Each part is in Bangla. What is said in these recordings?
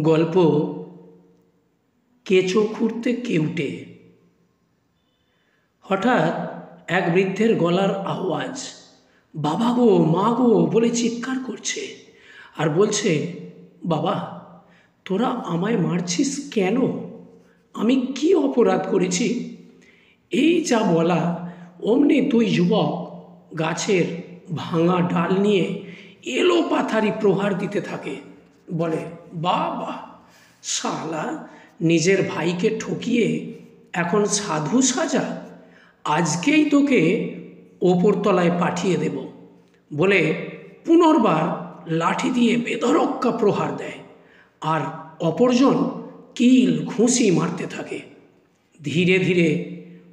গল্প কেঁচো খুঁড়তে কেউটে। হঠাৎ এক বৃদ্ধের গলার আওয়াজ, বাবা গো মা গো বলে চিৎকার করছে আর বলছে, বাবা তোরা আমায় মারছিস কেন? আমি কি অপরাধ করেছি? এই যা বলা অমনি দুই যুবক গাছের ভাঙা ডাল নিয়ে এলো পাথারি প্রহার দিতে থাকে। বলে, বাবা শালা নিজের ভাইকে ঠকিয়ে এখন সাধু সাজা, আজকেই তোকে ওপরতলায় পাঠিয়ে দেব বলে পুনর্বার লাঠি দিয়ে বেধড়ক্কা প্রহার দেয় আর অপরজন কিল ঘুষি মারতে থাকে। ধীরে ধীরে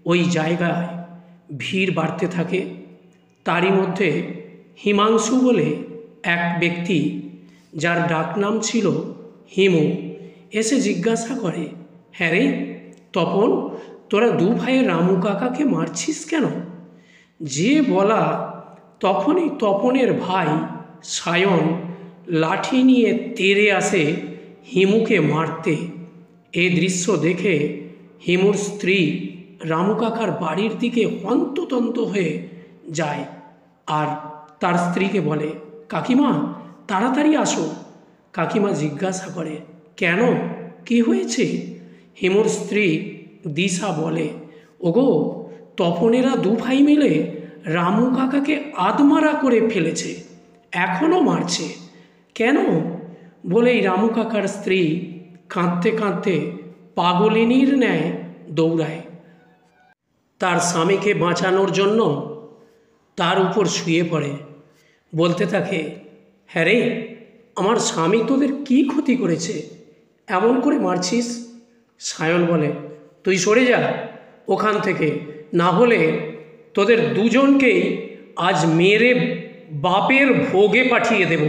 ওই জায়গায় ভিড় বাড়তে থাকে। তারই মধ্যে হিমাংশু বলে এক ব্যক্তি, যার ডাকনাম ছিল হিমু, এসে জিজ্ঞাসা করে, হ্যাঁ রে তপন, তোরা দু ভাইয়ের রামু কাকাকে মারছিস কেন? যে বলা তখনই তপনের ভাই সায়ন লাঠি নিয়ে তেড়ে আসে হিমুকে মারতে। এই দৃশ্য দেখে হিমুর স্ত্রী রামু কাকার বাড়ির দিকে হন্ততন্ত হয়ে যায় আর তার স্ত্রীকে বলে, কাকিমা তাড়াতাড়ি আসো। কাকিমা জিজ্ঞাসা করে, কেন, কি হয়েছে? হিমুর স্ত্রী দিশা বলে, ওগো তপনেরা দু ভাই মিলে রামু কাকাকে আধমারা করে ফেলেছে, এখনও মারছে। কেন? বলেই রামু কাকার স্ত্রী কাঁদতে কাঁদতে পাগলিনীর ন্যায় দৌড়ায় তার স্বামীকে বাঁচানোর জন্য। তার উপর শুয়ে পড়ে, বলতে থাকে, হ্যাঁ রে আমার স্বামী তোদের কি ক্ষতি করেছে এমন করে মারছিস? সায়ন বলে, তুই সরে যা ওখান থেকে, না হলে তোদের দুজনকেই আজ মেরে বাপের ভোগে পাঠিয়ে দেব।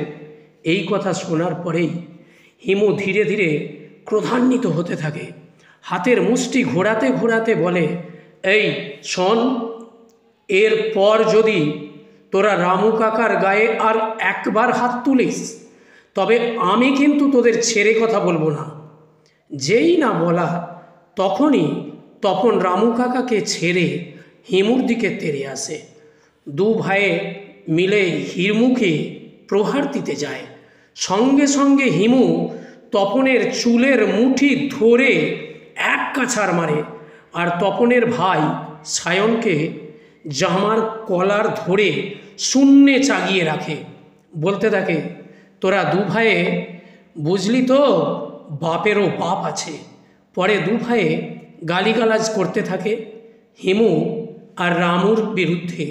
এই কথা শোনার পরেই হিমু ধীরে ধীরে ক্রোধান্বিত হতে থাকে। হাতের মুষ্টি ঘোরাতে ঘোরাতে বলে, এই শোন, এরপর যদি তোরা রামু কাকার গায়ে আর একবার হাত তুলিস তবে আমি কিন্তু তোদের ছেড়ে কথা বলবো না। যেই না বলা তখনই তপন রামু কাকাকে ছেড়ে হিমুর দিকে তেড়ে আসে। দু ভাইয়ে মিলে হিমুকে প্রহার দিতে যায়। সঙ্গে সঙ্গে হিমু তপনের চুলের মুঠি ধরে এক কাছাড় মারে আর তপনের ভাই সায়নকে জামার কলার ধরে শূন্যে চাগিয়ে রাখে। বলতে থাকে, তোরা দু ভাইয়ে বুঝলি তো, বাপেরও বাপ আছে। পরে দু ভাইয়ে গালিগালাজ করতে থাকে হিমু আর রামুর বিরুদ্ধে।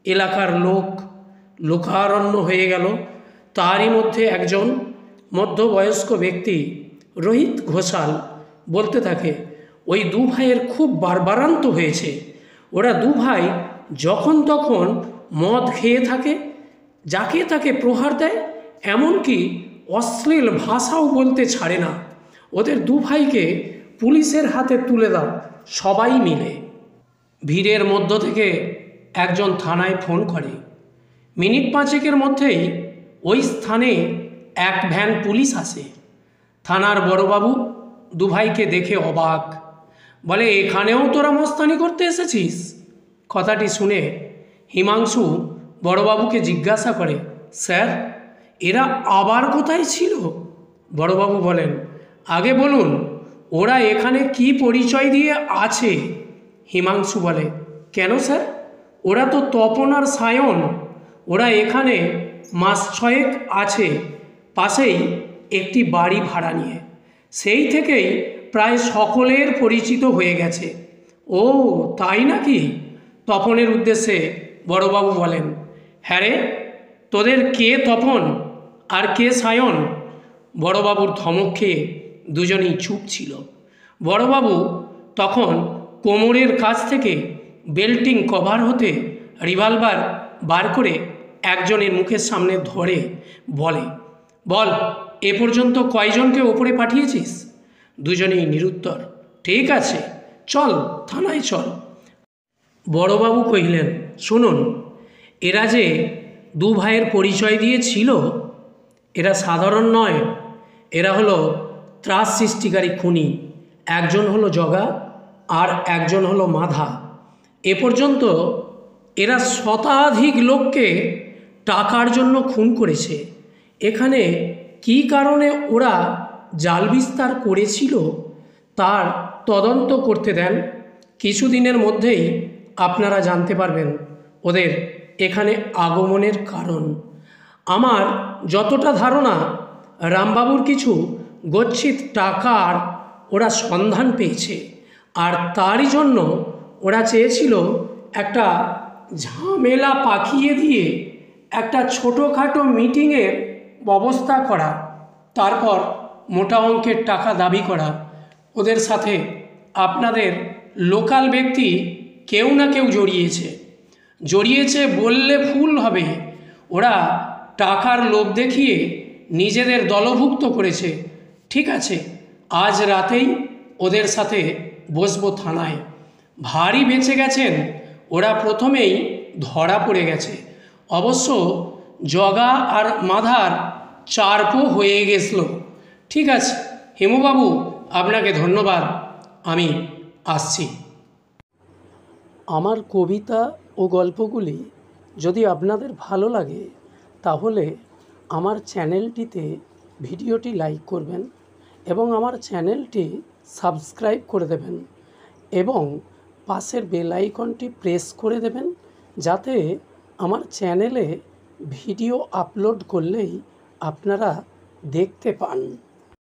এলাকার লোক লোকারণ্য হয়ে গেল। তারই মধ্যে একজন মধ্যবয়স্ক ব্যক্তি, রোহিত ঘোষাল, বলতে থাকে, ওই দু ভাইয়ের খুব বাড়বাড়ন্ত হয়েছে। ওরা দু ভাই যখন তখন মদ খেয়ে থাকে, যাকে তাকে প্রহার দেয়, এমনকি অশ্লীল ভাষাও বলতে ছাড়ে না। ওদের দু ভাইকে পুলিশের হাতে তুলে দাও সবাই মিলে। ভিড়ের মধ্য থেকে একজন থানায় ফোন করে। মিনিট পাঁচেকের মধ্যেই ওই স্থানে এক ভ্যান পুলিশ আসে। থানার বড়বাবু দু ভাইকে দেখে অবাক, বলে, এখানেও তোরা মস্তানি করতে এসেছিস? কথাটি শুনে হিমাংশু বড়বাবুকে জিজ্ঞাসা করে, স্যার এরা আবার কোথায় ছিল? বড়বাবু বলেন, আগে বলুন ওরা এখানে কি পরিচয় দিয়ে আছে? হিমাংশু বলে, কেন স্যার, ওরা তো তপন আর সায়ন। ওরা এখানে মাস ছয়েক আছে, পাশেই একটি বাড়ি ভাড়া নিয়ে। সেই থেকেই প্রায় সকলের পরিচিত হয়ে গেছে। ও তাই নাকি? তপনের উদ্দেশ্যে বড়বাবু বলেন, হ্যাঁ রে, তোদের কে তপন আর কে সায়ন? বড়বাবুর ধমক খেয়ে দুজনেই চুপ ছিল। বড়বাবু তখন কোমরের কাছ থেকে বেল্টিং কভার হতে রিভলভার বার করে একজনের মুখের সামনে ধরে বলে, বল এ পর্যন্ত কয়জনকে ওপরে পাঠিয়েছিস? দুজনেই নিরুত্তর। ঠিক আছে চল থানায় চল। বড়বাবু কহিলেন, শুনুন, এরা যে দু ভাইয়ের পরিচয় দিয়েছিল, এরা সাধারণ নয়, এরা হলো ত্রাস সৃষ্টিকারী খুনি, একজন হলো জগা আর একজন হলো মাধা। এ পর্যন্ত এরা শতাধিক লোককে টাকার জন্য খুন করেছে। এখানে কী কারণে ওরা জাল বিস্তার করেছিল তার তদন্ত করতে দেন, কিছুদিনের মধ্যেই আপনারা জানতে পারবেন ওদের এখানে আগমনের কারণ। আমার যতটা ধারণা, রামবাবুর কিছু গচ্ছিত টাকার ওরা সন্ধান পেয়েছে, আর তারই জন্য ওরা চেয়েছিল একটা ঝামেলা পাকিয়ে দিয়ে একটা ছোটোখাটো মিটিংয়ের ব্যবস্থা করা, তারপর মোটা অঙ্কের টাকা দাবি করা। ওদের সাথে আপনাদের লোকাল ব্যক্তি কেউ না কেউ জড়িয়েছে বললে ভুল হবে। ওরা টাকার লোভ দেখিয়ে নিজেদের দলভুক্ত করেছে। ঠিক আছে, আজ রাতেই ওদের সাথে বসবো থানায়। ভারী বেঁচে গেছেন, ওরা প্রথমেই ধরা পড়ে গেছে। অবশ্য জগা আর মাধার চারপো হয়ে গেছিল। ঠিক আছে হেমুবাবু, আপনাকে ধন্যবাদ, আমি আসছি। আমার কবিতা ও গল্পগুলি যদি আপনাদের ভালো লাগে তাহলে আমার চ্যানেলটিতে ভিডিওটি লাইক করবেন এবং আমার চ্যানেলটি সাবস্ক্রাইব করে দেবেন এবং পাশের বেল আইকনটি প্রেস করে দেবেন, যাতে আমার চ্যানেলে ভিডিও আপলোড করলেই আপনারা দেখতে পান।